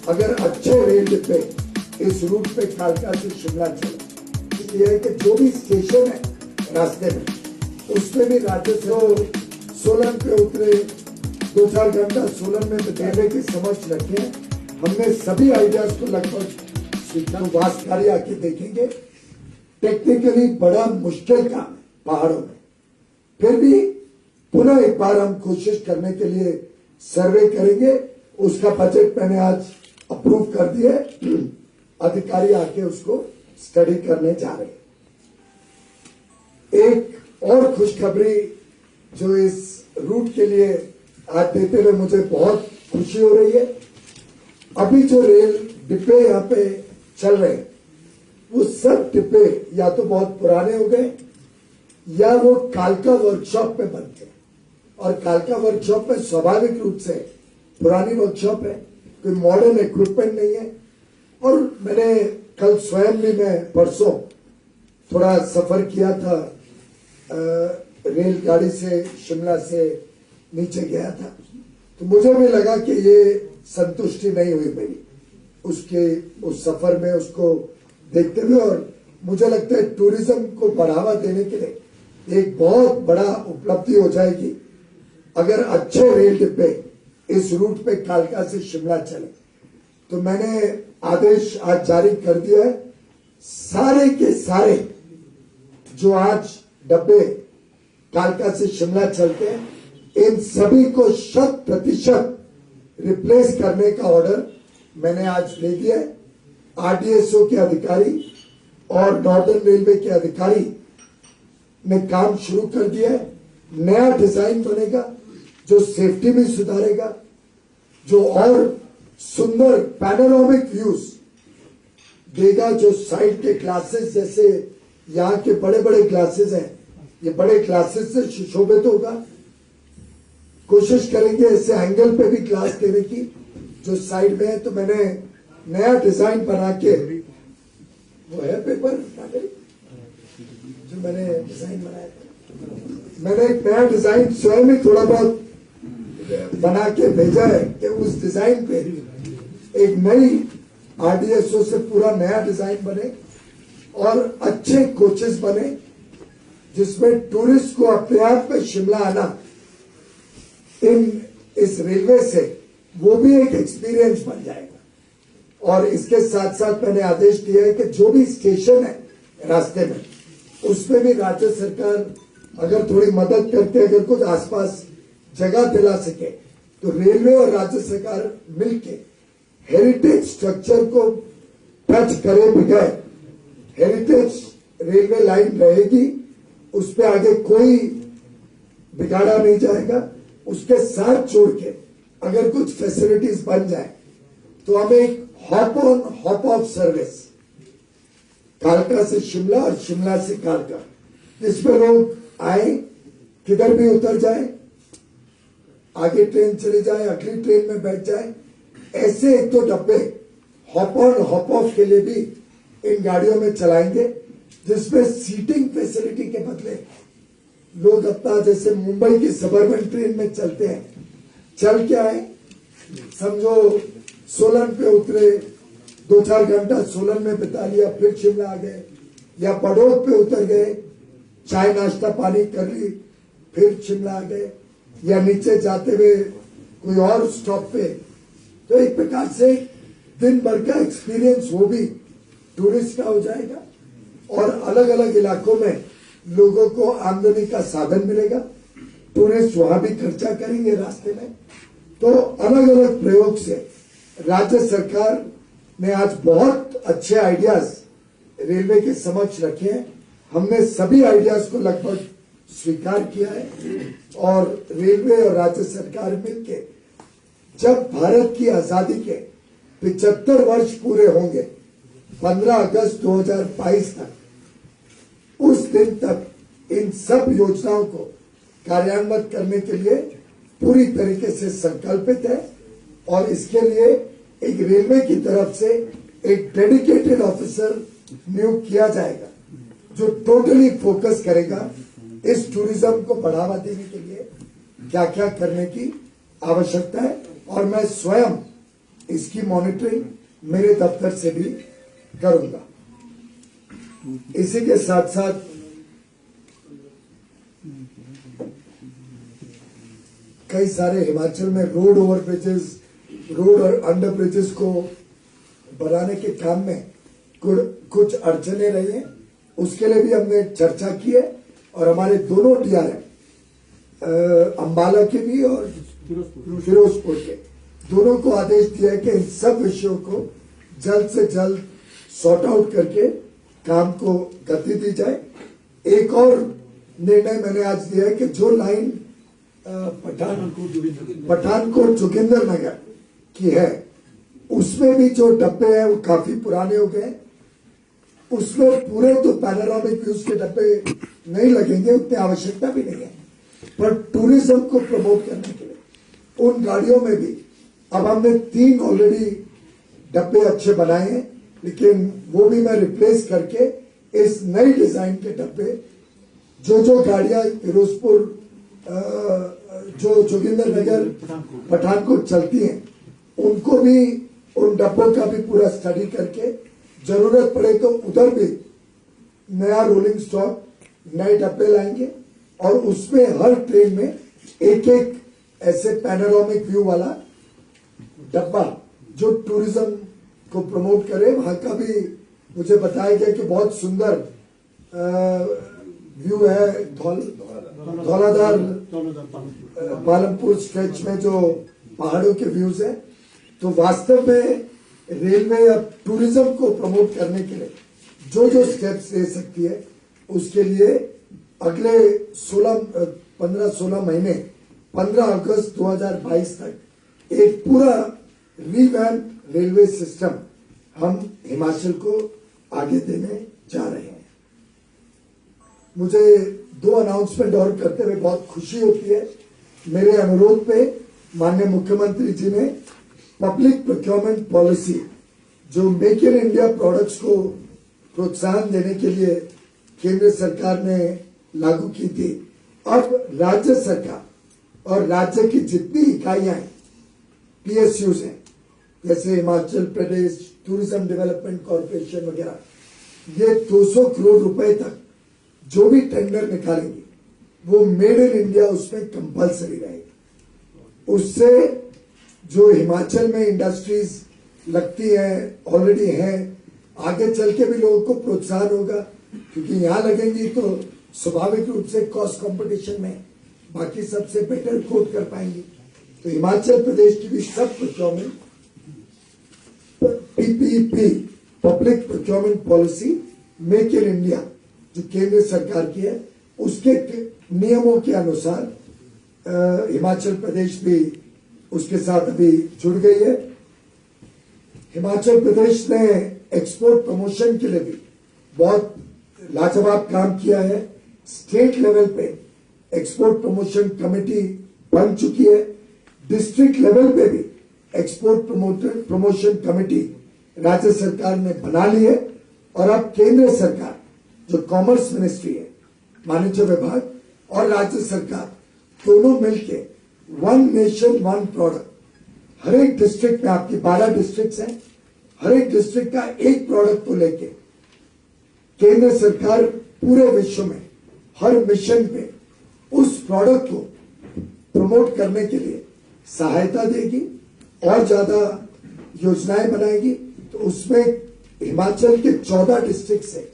अगर अच्छे रेल डिब्बे इस रूट पे कालका से शिमला चले, ये है कि जो भी स्टेशन है रास्ते में उसमें भी राज्य से सोलन पे उतरे 2-4 घंटा सोलन में बिताने की समझ रखे। हमने सभी आइडियाज को लगभग स्वीकार। वास्तकारी आके देखेंगे, टेक्निकली बड़ा मुश्किल काम है पहाड़ों में, फिर भी पुनः एक बार हम कोशिश करने के लिए सर्वे करेंगे। उसका बजट मैंने आज अप्रूव कर दिया है, अधिकारी आके उसको स्टडी करने जा रहे हैं। एक और खुशखबरी जो इस रूट के लिए आज देते हुए मुझे बहुत खुशी हो रही है। अभी जो रेल डिब्बे यहाँ पे चल रहे हैं वो सब डिब्बे या तो बहुत पुराने हो गए या वो कालका वर्कशॉप में बनते हैं, और कालका वर्कशॉप में स्वाभाविक रूप से पुरानी वर्कशॉप है, कोई मॉडर्न इक्विपमेंट नहीं है। और मैंने कल स्वयं भी, मैं परसों थोड़ा सफर किया था, रेलगाड़ी से शिमला से नीचे गया था, तो मुझे भी लगा कि ये संतुष्टि नहीं हुई मेरी उसके उस सफर में उसको देखते हुए। और मुझे लगता है टूरिज्म को बढ़ावा देने के लिए एक बहुत बड़ा उपलब्धि हो जाएगी अगर अच्छे रेल डिब्बे इस रूट पे कालका से शिमला चले। तो मैंने आदेश आज जारी कर दिया है, सारे के सारे जो आज डब्बे कालका से शिमला चलते हैं इन सभी को 100% रिप्लेस करने का ऑर्डर मैंने आज ले दिया है। आरडीएसओ के अधिकारी और नॉर्दर्न रेलवे के अधिकारी ने काम शुरू कर दिया है। नया डिजाइन बनेगा जो सेफ्टी भी सुधारेगा, जो और सुंदर पैनोरामिक व्यूज देगा, जो साइड के ग्लासेस, जैसे यहाँ के बड़े बड़े ग्लासेस हैं, ये बड़े ग्लासेस से सुशोभित होगा। कोशिश करेंगे ऐसे एंगल पे भी ग्लास देने की जो साइड में है। तो मैंने नया डिजाइन बना के, वो है पेपर जो मैंने डिजाइन बनाया था, मैंने एक नया डिजाइन स्वयं ही थोड़ा बहुत बना के भेजा है कि उस डिजाइन पे एक नई आरडीएसओ से पूरा नया डिजाइन बने और अच्छे कोचेस बने जिसमें टूरिस्ट को अपने आप में शिमला आना इस रेलवे से वो भी एक एक्सपीरियंस बन जाएगा। और इसके साथ साथ मैंने आदेश दिया है कि जो भी स्टेशन है रास्ते में उसमें भी राज्य सरकार अगर थोड़ी मदद करके अगर कुछ आसपास जगह दिला सके तो रेलवे और राज्य सरकार मिलके हेरिटेज स्ट्रक्चर को टच करे बगैर हेरिटेज रेलवे लाइन रहेगी, उस पर आगे कोई बिगाड़ा नहीं जाएगा। उसके साथ जोड़ के अगर कुछ फैसिलिटीज बन जाए तो हम एक hop on hop off service कालका से शिमला और शिमला से कालका, जिसमें लोग आए, किधर भी उतर जाए, आगे ट्रेन चली जाए, अगली ट्रेन में बैठ जाए। ऐसे 1-2 डब्बे हॉप ऑन हॉप ऑफ के लिए भी इन गाड़ियों में चलाएंगे, जिसमें सीटिंग फैसिलिटी के बदले लोग अपना, जैसे मुंबई की सबर्बन ट्रेन में चलते हैं, चल के आए, समझो सोलन पे उतरे, 2-4 घंटा सोलन में बिता लिया, फिर शिमला आ गए, या बड़ौद पे उतर गए, चाय नाश्ता पानी कर ली, फिर शिमला आ गए, या नीचे जाते हुए कोई और स्टॉप पे। तो एक प्रकार से दिन भर का एक्सपीरियंस वो भी टूरिस्ट का हो जाएगा और अलग अलग इलाकों में लोगों को आमदनी का साधन मिलेगा। टूरिस्ट वहां भी खर्चा करेंगे रास्ते में। तो अलग अलग प्रयोग से राज्य सरकार ने आज बहुत अच्छे आइडियाज रेलवे के समक्ष रखे हैं। हमने सभी आइडियाज को लगभग स्वीकार किया है और रेलवे और राज्य सरकार मिलकर जब भारत की आजादी के 75 वर्ष पूरे होंगे 15 अगस्त 2022 तक, उस दिन तक इन सब योजनाओं को कार्यान्वित करने के लिए पूरी तरीके से संकल्पित है। और इसके लिए एक रेलवे की तरफ से एक डेडिकेटेड ऑफिसर नियुक्त किया जाएगा जो टोटली फोकस करेगा इस टूरिज्म को बढ़ावा देने के लिए क्या क्या करने की आवश्यकता है। और मैं स्वयं इसकी मॉनिटरिंग मेरे दफ्तर से भी करूंगा। इसी के साथ साथ कई सारे हिमाचल में रोड ओवर ब्रिजेस, रोड और अंडर ब्रिजेस को बनाने के काम में कुछ अड़चने रही हैं, उसके लिए भी हमने चर्चा की है और हमारे दोनों DRM अंबाला के भी और फिरोजपुर के दोनों को आदेश दिया है कि इन सब विषयों को जल्द से जल्द सॉर्ट आउट करके काम को गति दी जाए। एक और निर्णय मैंने आज दिया है कि जो लाइन पठानकोट जोगिंदर नगर की है, उसमें भी जो डब्बे हैं वो काफी पुराने हो गए। उसमें पूरे तो पैनोरामिक व्यूज के डब्बे नहीं लगेंगे, उतनी आवश्यकता भी नहीं है, पर टूरिज्म को प्रमोट करने के लिए उन गाड़ियों में भी अब हमने 3 ऑलरेडी डब्बे अच्छे बनाए हैं, लेकिन वो भी मैं रिप्लेस करके इस नई डिजाइन के डब्बे जो गाड़ियां फिरोजपुर जो जोगिंदर नगर पठानकोट चलती हैं, उनको भी उन डब्बों का भी पूरा स्टडी करके जरूरत पड़े तो उधर भी नया रोलिंग स्टॉक, नए डब्बे लाएंगे और उसमें हर ट्रेन में एक ऐसे पैनोरामिक व्यू वाला डब्बा जो टूरिज्म को प्रमोट करे। वहां का भी मुझे बताया गया कि बहुत सुंदर व्यू है धौलाधार पालमपुर स्ट्रेच में जो पहाड़ों के व्यूज है। तो वास्तव में रेलवे अब टूरिज्म को प्रमोट करने के लिए जो स्टेप्स ले सकती है, उसके लिए अगले 15-16 महीने 15 अगस्त 2022 तक एक पूरा रिवैम्प रेलवे सिस्टम हम हिमाचल को आगे देने जा रहे हैं। मुझे 2 अनाउंसमेंट और करते हुए बहुत खुशी होती है। मेरे अनुरोध पे माननीय मुख्यमंत्री जी ने पब्लिक प्रोक्योरमेंट पॉलिसी जो मेक इन इंडिया प्रोडक्ट्स को प्रोत्साहन देने के लिए केंद्र सरकार ने लागू की थी, अब राज्य सरकार और राज्य की जितनी इकाइयां हैं, PSUs हैं, जैसे Himachal Pradesh tourism development corporation वगैरह, ये 200 करोड़ रुपए तक जो भी टेंडर निकालेंगे वो मेड इन इंडिया उसमें कंपलसरी रहेगी। उससे जो हिमाचल में इंडस्ट्रीज लगती हैं, ऑलरेडी हैं, आगे चल के भी लोगों को प्रोत्साहन होगा, क्योंकि यहां लगेंगी तो स्वाभाविक रूप से कॉस्ट कंपटीशन में बाकी सबसे बेटर कोट कर पाएंगी। तो हिमाचल प्रदेश की भी सब procurement PPP public procurement policy make in India जो केंद्र सरकार की है, उसके नियमों के अनुसार हिमाचल प्रदेश भी उसके साथ अभी जुड़ गई है। हिमाचल प्रदेश ने एक्सपोर्ट प्रमोशन के लिए भी बहुत लाजवाब काम किया है। स्टेट लेवल पे एक्सपोर्ट प्रमोशन कमेटी बन चुकी है, डिस्ट्रिक्ट लेवल पे भी एक्सपोर्ट प्रमोशन कमेटी राज्य सरकार ने बना ली है और अब केंद्र सरकार जो कॉमर्स मिनिस्ट्री है, वाणिज्य विभाग और राज्य सरकार दोनों मिलके 1 नेशन 1 प्रोडक्ट, हर एक डिस्ट्रिक्ट में, आपकी 12 डिस्ट्रिक्ट हैं, हर एक डिस्ट्रिक्ट का एक प्रोडक्ट को लेके केंद्र सरकार पूरे विश्व में हर मिशन पे उस प्रोडक्ट को प्रमोट करने के लिए सहायता देगी और ज्यादा योजनाएं बनाएगी। तो उसमें हिमाचल के 14 डिस्ट्रिक्ट से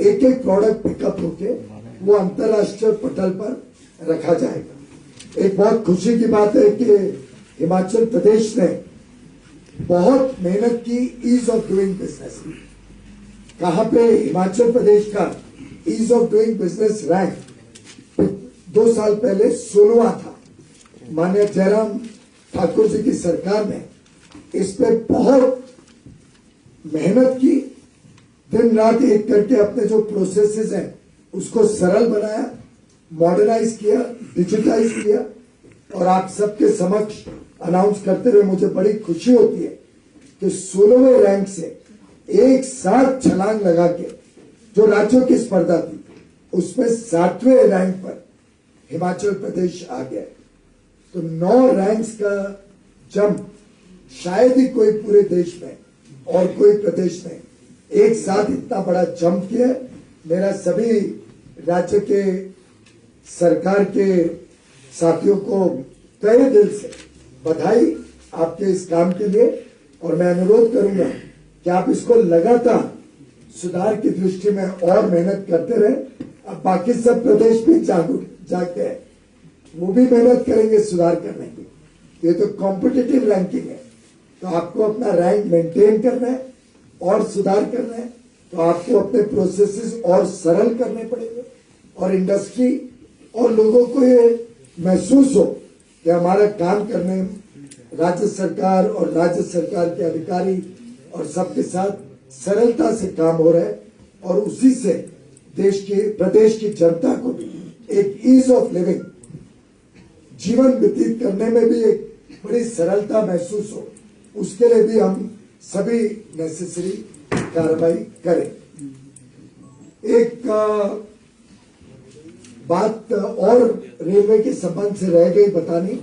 एक प्रोडक्ट पिकअप होके वो अंतर्राष्ट्रीय पटल पर रखा जाएगा। एक बहुत खुशी की बात है कि हिमाचल प्रदेश ने बहुत मेहनत की ईज ऑफ डूइंग बिजनेस। कहां पे हिमाचल प्रदेश का ease of doing business rank 2 साल पहले 16वां था। माननीय जयराम ठाकुर जी की सरकार ने इस पे बहुत मेहनत की, दिन रात एक करके अपने जो प्रोसेसेस हैं उसको सरल बनाया, मॉडर्नाइज किया, डिजिटाइज किया और आप सबके समक्ष अनाउंस करते हुए मुझे बड़ी खुशी होती है कि 16वें रैंक से एक साथ छलांग लगा के जो राज्यों की स्पर्धा थी उसमें 7वें रैंक पर हिमाचल प्रदेश आ गया। तो 9 रैंक्स का जंप शायद ही कोई पूरे देश में और कोई प्रदेश में एक साथ इतना बड़ा जंप किया। मेरा सभी राज्य के सरकार के साथियों को तहे दिल से बधाई आपके इस काम के लिए, और मैं अनुरोध करूंगा कि आप इसको लगातार सुधार की दृष्टि में और मेहनत करते रहे। अब बाकी सब प्रदेश भी जागते हैं, वो भी मेहनत करेंगे सुधार करने की। ये तो कॉम्पिटिटिव रैंकिंग है, तो आपको अपना रैंक मेंटेन करना है और सुधार करना है, तो आपको अपने प्रोसेसेस और सरल करने पड़ेंगे, और इंडस्ट्री और लोगों को ये महसूस हो कि हमारा काम करने राज्य सरकार और राज्य सरकार के अधिकारी और सबके साथ सरलता से काम हो रहा है, और उसी से प्रदेश की जनता को भी एक ईज ऑफ लिविंग, जीवन व्यतीत करने में भी एक बड़ी सरलता महसूस हो, उसके लिए भी हम सभी नेसेसरी कार्रवाई करें। एक बात और रेलवे के संबंध से रह गई बतानी,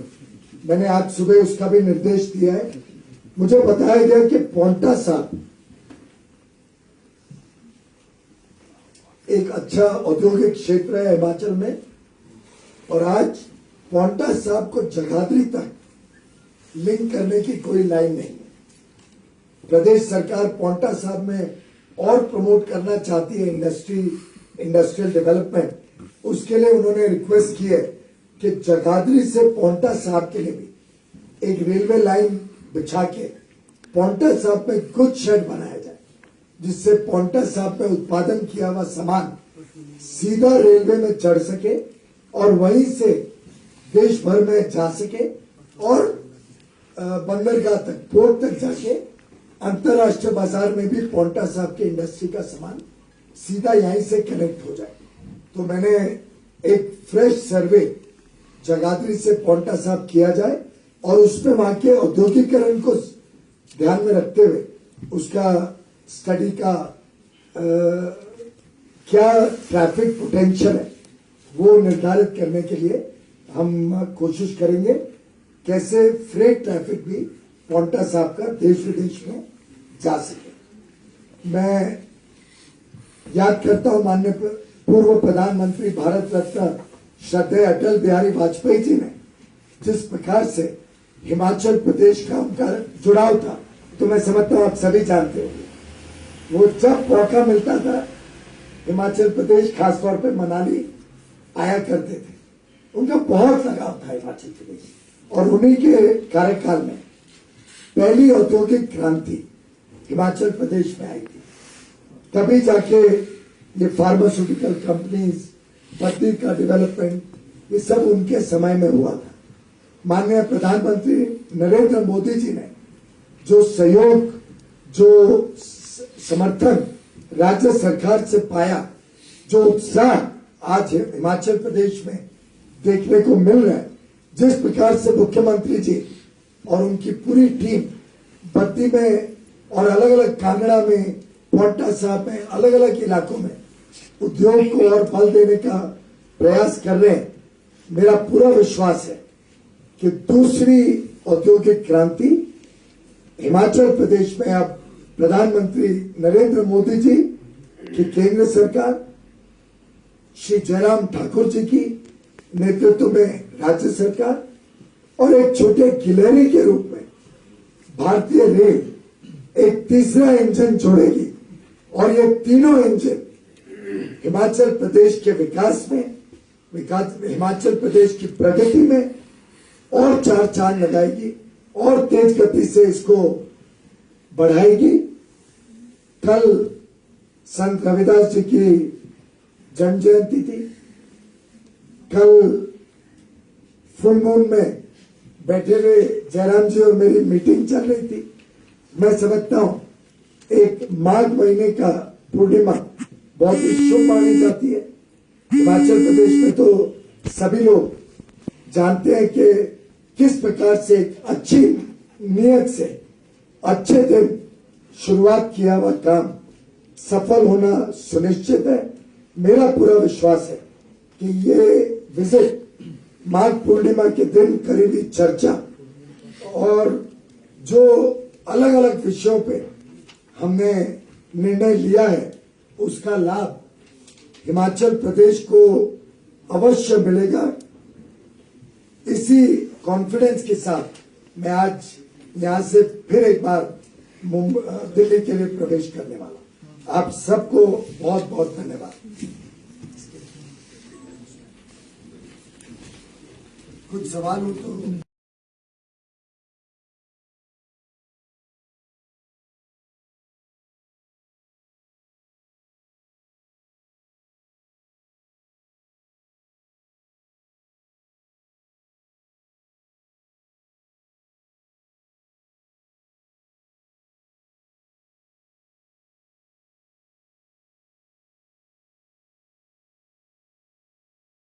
मैंने आज सुबह उसका भी निर्देश दिया है। मुझे बताया गया कि पांवटा साहिब एक अच्छा औद्योगिक क्षेत्र है हिमाचल में, और आज पांवटा साहिब को जगाधरी तक लिंक करने की कोई लाइन नहीं है। प्रदेश सरकार पांवटा साहिब में और प्रमोट करना चाहती है इंडस्ट्रियल डेवलपमेंट। उसके लिए उन्होंने रिक्वेस्ट की है कि जगाधरी से पांवटा साहिब के लिए भी एक रेलवे लाइन बिछा के पांवटा साहिब में गुड्स शेड बनाया जाए, जिससे पांवटा साहिब में उत्पादन किया हुआ सामान सीधा रेलवे में चढ़ सके और वहीं से देश भर में जा सके, और बंदरगाह तक, पोर्ट तक जाके अंतर्राष्ट्रीय बाजार में भी पांवटा साहिब के इंडस्ट्री का सामान सीधा यहीं से कनेक्ट हो जाए। तो मैंने एक फ्रेश सर्वे जगाधरी से पांवटा साहिब किया जाए, और उसमें वहां के औद्योगिकरण को ध्यान में रखते हुए उसका स्टडी का क्या ट्रैफिक पोटेंशियल है वो निर्धारित करने के लिए हम कोशिश करेंगे, कैसे फ्रेट ट्रैफिक भी पांवटा साहिब का देश विदेश में जा सके। मैं याद करता हूं माननीय पूर्व प्रधानमंत्री भारत रत्न श्रद्धेय अटल बिहारी वाजपेयी जी ने जिस प्रकार से हिमाचल प्रदेश का उनका जुड़ाव था, तो मैं समझता हूं आप सभी जानते होंगे। वो जब मौका मिलता था हिमाचल प्रदेश, खासतौर पे मनाली आया करते थे। उनका बहुत लगाव था हिमाचल प्रदेश, और उन्हीं के कार्यकाल में पहली औद्योगिक क्रांति हिमाचल प्रदेश में आई थी। तभी जाके ये फार्मास्यूटिकल कंपनीज, बत्ती का डेवलपमेंट, ये सब उनके समय में हुआ था। माननीय प्रधानमंत्री नरेंद्र मोदी जी ने जो सहयोग, जो समर्थन राज्य सरकार से पाया, जो उत्साह आज हिमाचल प्रदेश में देखने को मिल रहा है, जिस प्रकार से मुख्यमंत्री जी और उनकी पूरी टीम बत्ती में और अलग अलग कांगड़ा में, पांवटा साहिब में, अलग अलग इलाकों में उद्योग को और बल देने का प्रयास कर रहे हैं, मेरा पूरा विश्वास है कि दूसरी औद्योगिक क्रांति हिमाचल प्रदेश में अब प्रधानमंत्री नरेंद्र मोदी जी की केंद्र सरकार, श्री जयराम ठाकुर जी की नेतृत्व में राज्य सरकार, और एक छोटे गिलहरी के रूप में भारतीय रेल एक तीसरा इंजन जोड़ेगी, और ये तीनों इंजन हिमाचल प्रदेश के विकास में, हिमाचल प्रदेश की प्रगति में और चार चांद लगाएगी और तेज गति से इसको बढ़ाएगी। कल संत रविदास जी की जन्म जयंती थी। कल फुल मून में बैठे हुए जयराम जी और मेरी मीटिंग चल रही थी। मैं समझता हूं एक माघ महीने का पूर्णिमा बहुत ही शुभ मानी जाती है। हिमाचल प्रदेश में तो सभी लोग जानते हैं कि किस प्रकार से एक अच्छी नियत से अच्छे दिन शुरुआत किया हुआ काम सफल होना सुनिश्चित है। मेरा पूरा विश्वास है कि ये विजिट माघ पूर्णिमा के दिन करी हुई चर्चा और जो अलग अलग विषयों पे हमने निर्णय लिया है उसका लाभ हिमाचल प्रदेश को अवश्य मिलेगा। इसी कॉन्फिडेंस के साथ मैं आज यहां से फिर एक बार दिल्ली के लिए प्रवेश करने वाला। आप सबको बहुत बहुत धन्यवाद। कुछ सवाल हो तो